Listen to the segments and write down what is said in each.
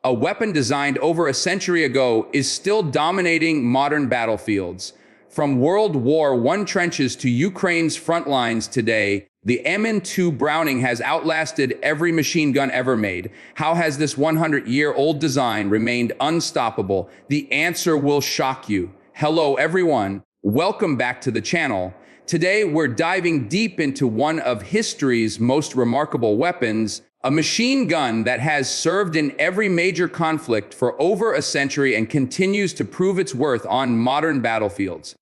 a weapon designed over a century ago, is still dominating modern battlefields. From World War I trenches to Ukraine's front lines today, the MN2 Browning has outlasted every machine gun ever made. How has this 100-year-old design remained unstoppable? The answer will shock you. Hello, everyone. Welcome back to the channel. Today, we're diving deep into one of history's most remarkable weapons, a machine gun that has served in every major conflict for over a century and continues to prove its worth on modern battlefields.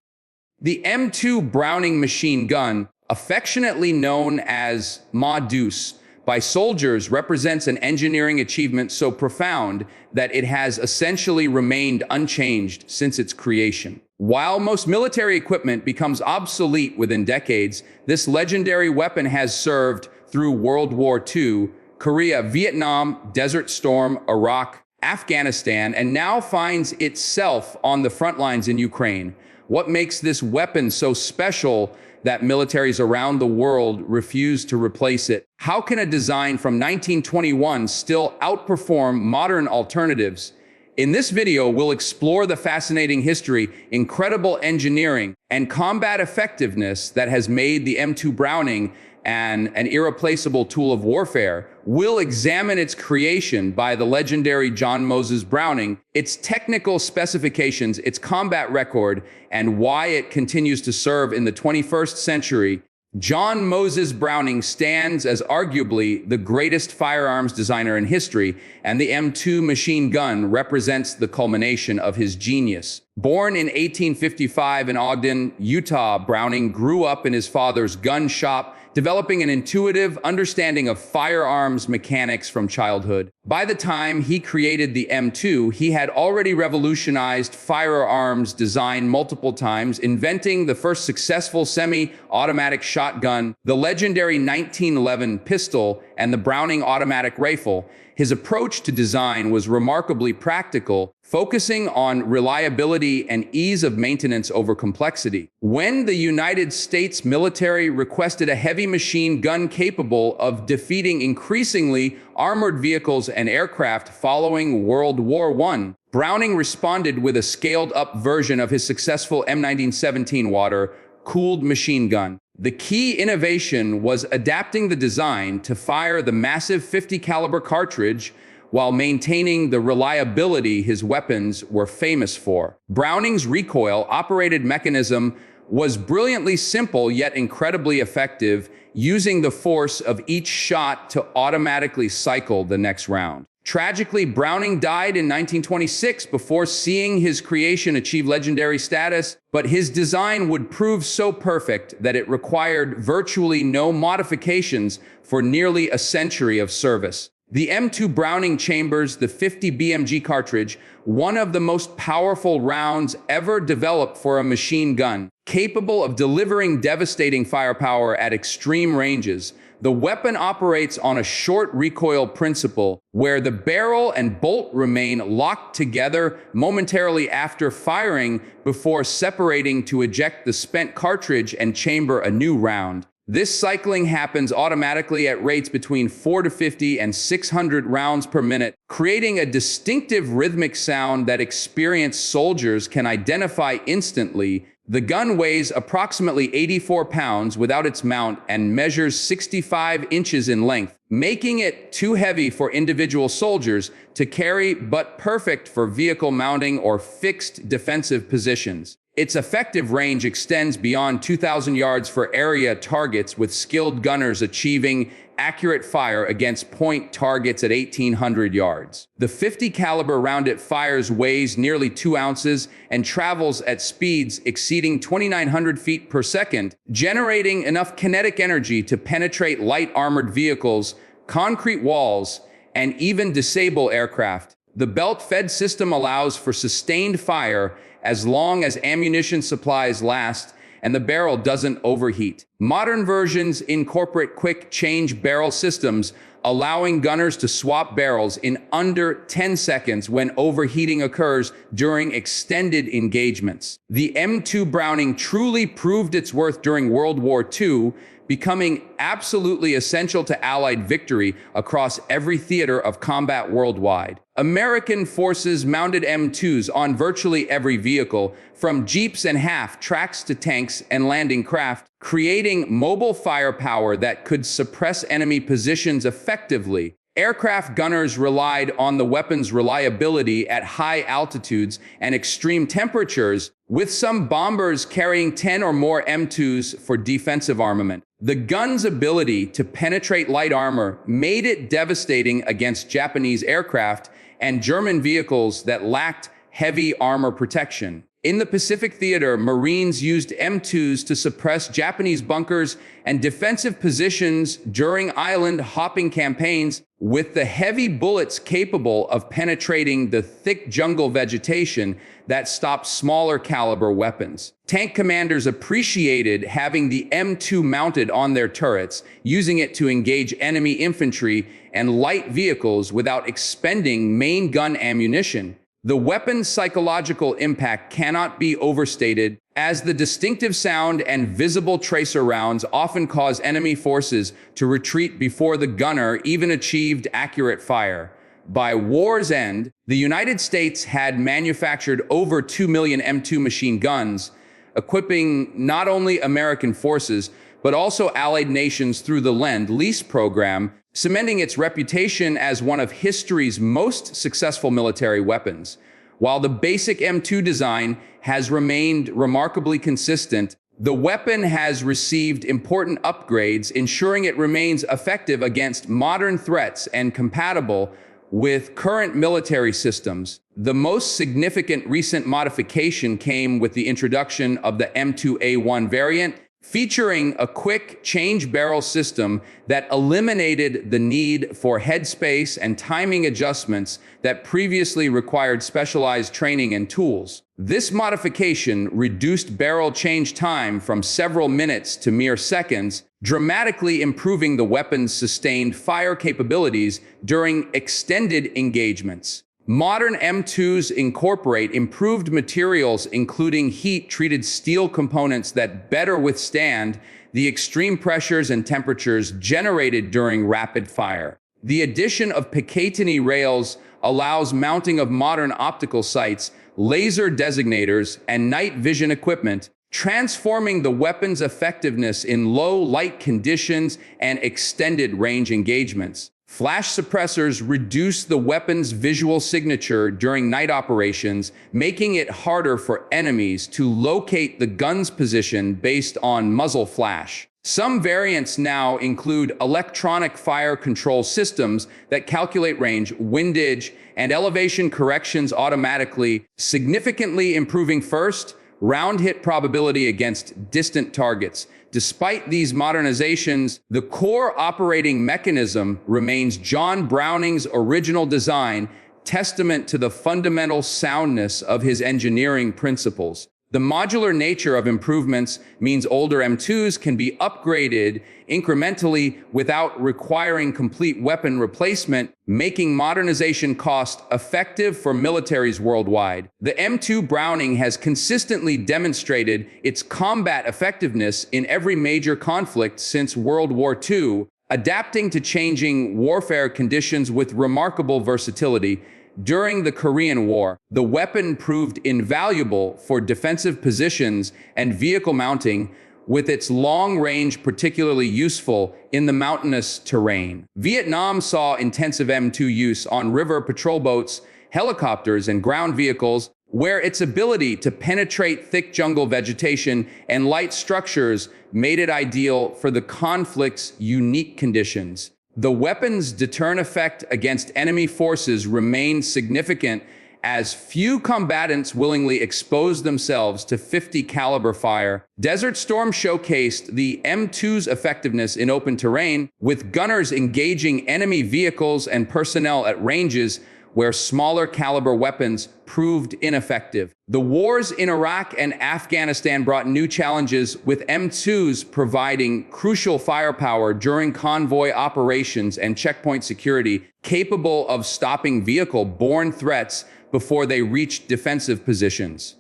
The M2 Browning machine gun, affectionately known as Deuce by soldiers, represents an engineering achievement so profound that it has essentially remained unchanged since its creation. While most military equipment becomes obsolete within decades, this legendary weapon has served through World War II, Korea, Vietnam, Desert Storm, Iraq, Afghanistan, and now finds itself on the front lines in Ukraine. What makes this weapon so special that militaries around the world refuse to replace it? How can a design from 1921 still outperform modern alternatives? In this video, we'll explore the fascinating history, incredible engineering, and combat effectiveness that has made the M2 Browning an irreplaceable tool of warfare. We'll examine its creation by the legendary John Moses Browning, its technical specifications, its combat record, and why it continues to serve in the 21st century. John Moses Browning stands as arguably the greatest firearms designer in history, and the M2 machine gun represents the culmination of his genius. Born in 1855 in Ogden, Utah, Browning grew up in his father's gun shop, developing an intuitive understanding of firearms mechanics from childhood. By the time he created the M2, he had already revolutionized firearms design multiple times, inventing the first successful semi-automatic shotgun, the legendary 1911 pistol, and the Browning automatic rifle. His approach to design was remarkably practical, focusing on reliability and ease of maintenance over complexity. When the United States military requested a heavy machine gun capable of defeating increasingly armored vehicles and aircraft following World War I, Browning responded with a scaled-up version of his successful M1917 water-cooled machine gun. The key innovation was adapting the design to fire the massive .50 caliber cartridge while maintaining the reliability his weapons were famous for. Browning's recoil-operated mechanism was brilliantly simple yet incredibly effective, using the force of each shot to automatically cycle the next round. Tragically, Browning died in 1926 before seeing his creation achieve legendary status, but his design would prove so perfect that it required virtually no modifications for nearly a century of service. The M2 Browning chambers the .50 BMG cartridge, one of the most powerful rounds ever developed for a machine gun, capable of delivering devastating firepower at extreme ranges. The weapon operates on a short recoil principle, where the barrel and bolt remain locked together momentarily after firing before separating to eject the spent cartridge and chamber a new round. This cycling happens automatically at rates between 450 and 600 rounds per minute, creating a distinctive rhythmic sound that experienced soldiers can identify instantly. The gun weighs approximately 84 pounds without its mount and measures 65 inches in length, making it too heavy for individual soldiers to carry but perfect for vehicle mounting or fixed defensive positions. Its effective range extends beyond 2,000 yards for area targets, with skilled gunners achieving accurate fire against point targets at 1,800 yards. The .50 caliber round it fires weighs nearly 2 ounces and travels at speeds exceeding 2,900 feet per second, generating enough kinetic energy to penetrate light armored vehicles, concrete walls, and even disable aircraft. The belt-fed system allows for sustained fire as long as ammunition supplies last and the barrel doesn't overheat. Modern versions incorporate quick change barrel systems, allowing gunners to swap barrels in under 10 seconds when overheating occurs during extended engagements. The M2 Browning truly proved its worth during World War II, becoming absolutely essential to Allied victory across every theater of combat worldwide. American forces mounted M2s on virtually every vehicle, from jeeps and half-tracks to tanks and landing craft, creating mobile firepower that could suppress enemy positions effectively. Aircraft gunners relied on the weapon's reliability at high altitudes and extreme temperatures, with some bombers carrying 10 or more M2s for defensive armament. The gun's ability to penetrate light armor made it devastating against Japanese aircraft and German vehicles that lacked heavy armor protection. In the Pacific Theater, Marines used M2s to suppress Japanese bunkers and defensive positions during island-hopping campaigns, with the heavy bullets capable of penetrating the thick jungle vegetation that stopped smaller caliber weapons. Tank commanders appreciated having the M2 mounted on their turrets, using it to engage enemy infantry and light vehicles without expending main gun ammunition. The weapon's psychological impact cannot be overstated, as the distinctive sound and visible tracer rounds often cause enemy forces to retreat before the gunner even achieved accurate fire. By war's end, the United States had manufactured over 2 million M2 machine guns, equipping not only American forces, but also allied nations through the Lend-Lease program, cementing its reputation as one of history's most successful military weapons. While the basic M2 design has remained remarkably consistent, the weapon has received important upgrades, ensuring it remains effective against modern threats and compatible with current military systems. The most significant recent modification came with the introduction of the M2A1 variant, featuring a quick change barrel system that eliminated the need for headspace and timing adjustments that previously required specialized training and tools. This modification reduced barrel change time from several minutes to mere seconds, dramatically improving the weapon's sustained fire capabilities during extended engagements. Modern M2s incorporate improved materials, including heat-treated steel components that better withstand the extreme pressures and temperatures generated during rapid fire. The addition of Picatinny rails allows mounting of modern optical sights, laser designators, and night vision equipment, transforming the weapon's effectiveness in low light conditions and extended range engagements. Flash suppressors reduce the weapon's visual signature during night operations, making it harder for enemies to locate the gun's position based on muzzle flash. Some variants now include electronic fire control systems that calculate range, windage, and elevation corrections automatically, significantly improving first round hit probability against distant targets. Despite these modernizations, the core operating mechanism remains John Browning's original design, testament to the fundamental soundness of his engineering principles. The modular nature of improvements means older M2s can be upgraded incrementally without requiring complete weapon replacement, making modernization cost-effective for militaries worldwide. The M2 Browning has consistently demonstrated its combat effectiveness in every major conflict since World War II, adapting to changing warfare conditions with remarkable versatility. During the Korean War, the weapon proved invaluable for defensive positions and vehicle mounting, with its long range particularly useful in the mountainous terrain. Vietnam saw intensive M2 use on river patrol boats, helicopters, and ground vehicles, where its ability to penetrate thick jungle vegetation and light structures made it ideal for the conflict's unique conditions. The weapon's deterrent effect against enemy forces remained significant, as few combatants willingly exposed themselves to .50 caliber fire. Desert Storm showcased the M2's effectiveness in open terrain, with gunners engaging enemy vehicles and personnel at ranges where smaller caliber weapons proved ineffective. The wars in Iraq and Afghanistan brought new challenges, with M2s providing crucial firepower during convoy operations and checkpoint security, capable of stopping vehicle-borne threats before they reached defensive positions.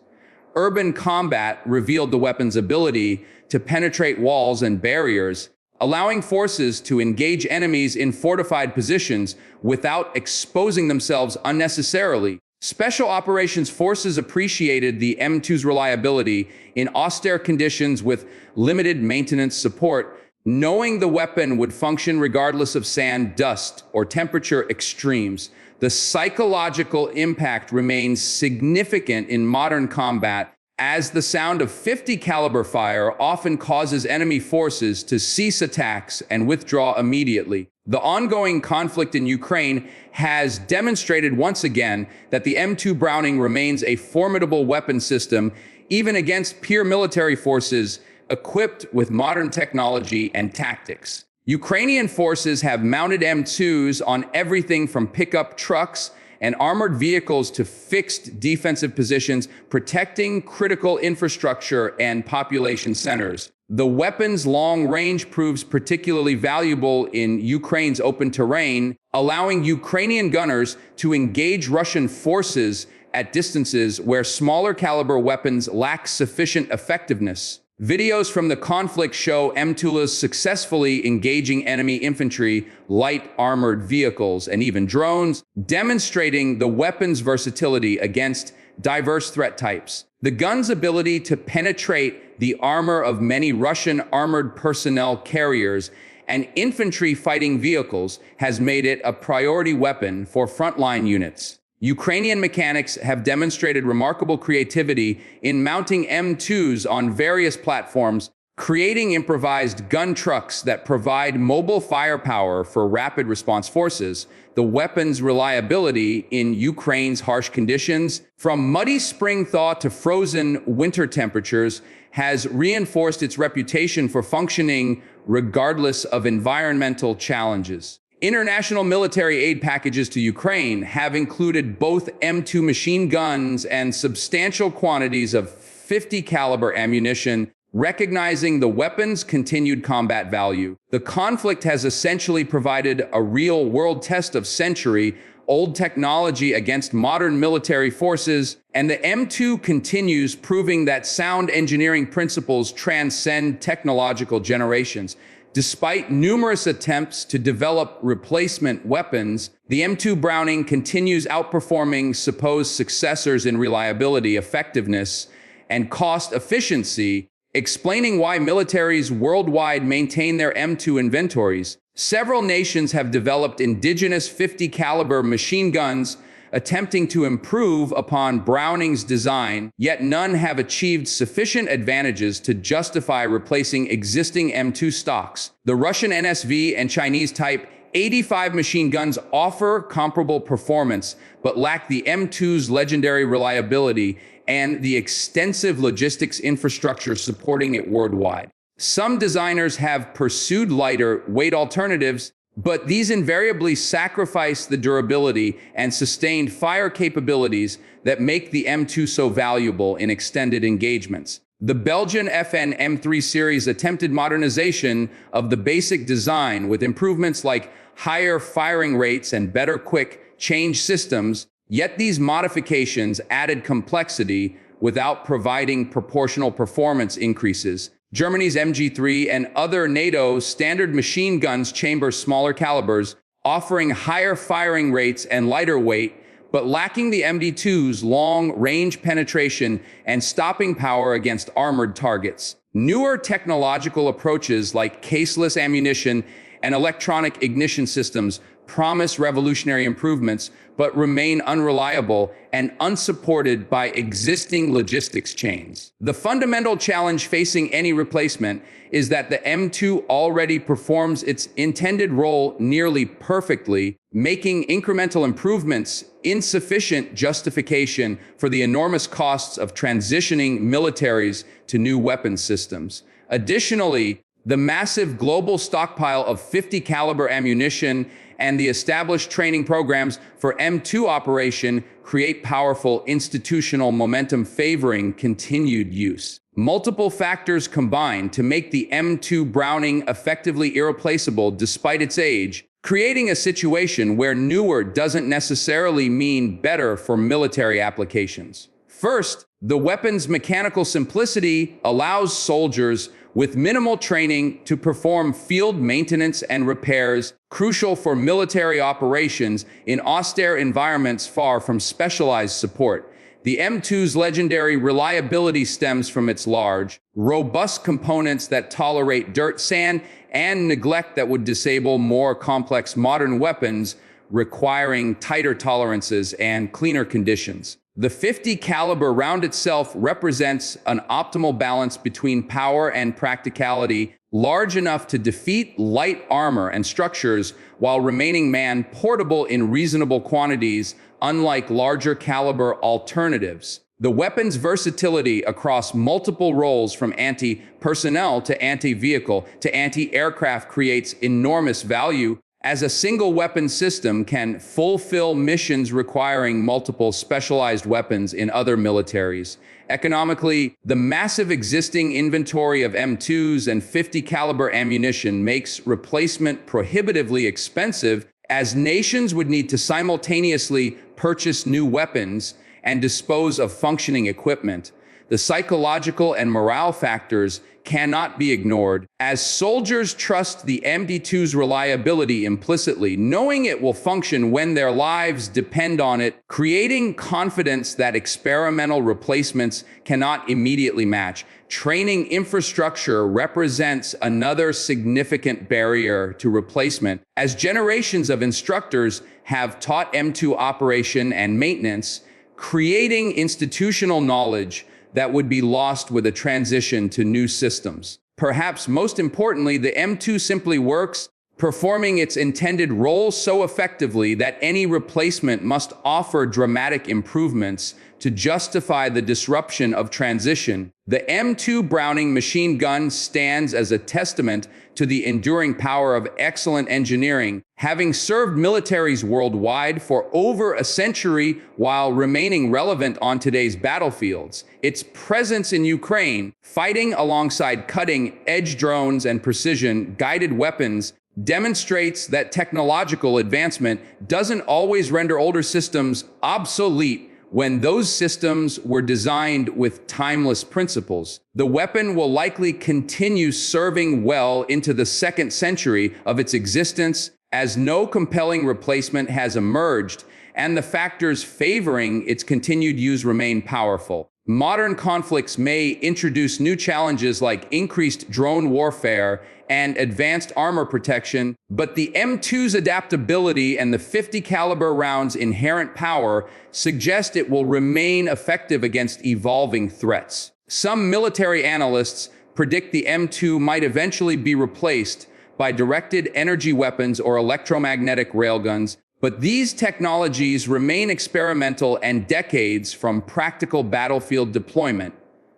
Urban combat revealed the weapon's ability to penetrate walls and barriers, allowing forces to engage enemies in fortified positions without exposing themselves unnecessarily. Special Operations Forces appreciated the M2's reliability in austere conditions with limited maintenance support, knowing the weapon would function regardless of sand, dust, or temperature extremes. The psychological impact remains significant in modern combat, as the sound of .50 caliber fire often causes enemy forces to cease attacks and withdraw immediately. The ongoing conflict in Ukraine has demonstrated once again that the M2 Browning remains a formidable weapon system, even against peer military forces equipped with modern technology and tactics. Ukrainian forces have mounted M2s on everything from pickup trucks and armored vehicles to fixed defensive positions, protecting critical infrastructure and population centers. The weapon's long range proves particularly valuable in Ukraine's open terrain, allowing Ukrainian gunners to engage Russian forces at distances where smaller caliber weapons lack sufficient effectiveness. Videos from the conflict show M2s successfully engaging enemy infantry, light armored vehicles, and even drones, demonstrating the weapon's versatility against diverse threat types. The gun's ability to penetrate the armor of many Russian armored personnel carriers and infantry fighting vehicles has made it a priority weapon for frontline units. Ukrainian mechanics have demonstrated remarkable creativity in mounting M2s on various platforms, creating improvised gun trucks that provide mobile firepower for rapid response forces. The weapon's reliability in Ukraine's harsh conditions, from muddy spring thaw to frozen winter temperatures, has reinforced its reputation for functioning regardless of environmental challenges. International military aid packages to Ukraine have included both M2 machine guns and substantial quantities of .50 caliber ammunition, recognizing the weapon's continued combat value. The conflict has essentially provided a real-world test of century-old technology against modern military forces, and the M2 continues proving that sound engineering principles transcend technological generations. Despite numerous attempts to develop replacement weapons, the M2 Browning continues outperforming supposed successors in reliability, effectiveness, and cost efficiency, explaining why militaries worldwide maintain their M2 inventories. Several nations have developed indigenous .50 caliber machine guns, attempting to improve upon Browning's design, yet none have achieved sufficient advantages to justify replacing existing M2 stocks. The Russian NSV and Chinese Type 85 machine guns offer comparable performance, but lack the M2's legendary reliability and the extensive logistics infrastructure supporting it worldwide. Some designers have pursued lighter weight alternatives, but these invariably sacrifice the durability and sustained fire capabilities that make the M2 so valuable in extended engagements. The Belgian FN M3 series attempted modernization of the basic design with improvements like higher firing rates and better quick change systems, yet these modifications added complexity without providing proportional performance increases. Germany's MG3 and other NATO standard machine guns chamber smaller calibers, offering higher firing rates and lighter weight, but lacking the MD2's long-range penetration and stopping power against armored targets. Newer technological approaches like caseless ammunition and electronic ignition systems promise revolutionary improvements, but remain unreliable and unsupported by existing logistics chains. The fundamental challenge facing any replacement is that the M2 already performs its intended role nearly perfectly, making incremental improvements insufficient justification for the enormous costs of transitioning militaries to new weapon systems. Additionally, the massive global stockpile of .50 caliber ammunition and the established training programs for M2 operation create powerful institutional momentum favoring continued use. Multiple factors combine to make the M2 Browning effectively irreplaceable despite its age, creating a situation where newer doesn't necessarily mean better for military applications. First, The weapon's mechanical simplicity allows soldiers with minimal training to perform field maintenance and repairs, crucial for military operations in austere environments far from specialized support. The M2's legendary reliability stems from its large, robust components that tolerate dirt, sand, and neglect that would disable more complex modern weapons, requiring tighter tolerances and cleaner conditions. The 50 caliber round itself represents an optimal balance between power and practicality, large enough to defeat light armor and structures while remaining man-portable in reasonable quantities, unlike larger caliber alternatives. The weapon's versatility across multiple roles from anti-personnel to anti-vehicle to anti-aircraft creates enormous value, as a single weapon system can fulfill missions requiring multiple specialized weapons in other militaries. Economically, the massive existing inventory of M2s and 50 caliber ammunition makes replacement prohibitively expensive, as nations would need to simultaneously purchase new weapons and dispose of functioning equipment. The psychological and morale factors cannot be ignored, as soldiers trust the MD2's reliability implicitly, knowing it will function when their lives depend on it, creating confidence that experimental replacements cannot immediately match. Training infrastructure represents another significant barrier to replacement, as generations of instructors have taught M2 operation and maintenance, creating institutional knowledge that would be lost with a transition to new systems. Perhaps most importantly, the M2 simply works, performing its intended role so effectively that any replacement must offer dramatic improvements to justify the disruption of transition. The M2 Browning machine gun stands as a testament to the enduring power of excellent engineering, having served militaries worldwide for over a century while remaining relevant on today's battlefields. Its presence in Ukraine, fighting alongside cutting-edge drones and precision-guided weapons, demonstrates that technological advancement doesn't always render older systems obsolete when those systems were designed with timeless principles. The weapon will likely continue serving well into the second century of its existence, as no compelling replacement has emerged, and the factors favoring its continued use remain powerful. Modern conflicts may introduce new challenges like increased drone warfare and advanced armor protection, but the M2's adaptability and the 50 caliber round's inherent power suggest it will remain effective against evolving threats. Some military analysts predict the M2 might eventually be replaced by directed energy weapons or electromagnetic railguns, but these technologies remain experimental and decades from practical battlefield deployment.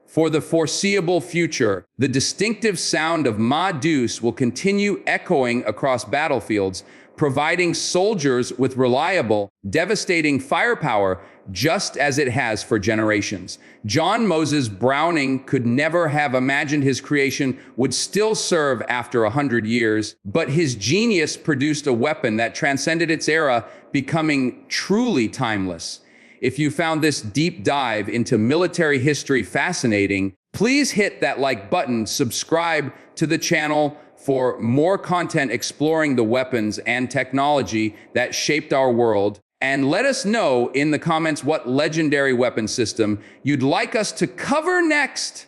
For the foreseeable future, the distinctive sound of Deuce will continue echoing across battlefields, providing soldiers with reliable, devastating firepower just as it has for generations. John Moses Browning could never have imagined his creation would still serve after 100 years, but his genius produced a weapon that transcended its era, becoming truly timeless. If you found this deep dive into military history fascinating, please hit that like button, subscribe to the channel for more content exploring the weapons and technology that shaped our world, and let us know in the comments what legendary weapon system you'd like us to cover next.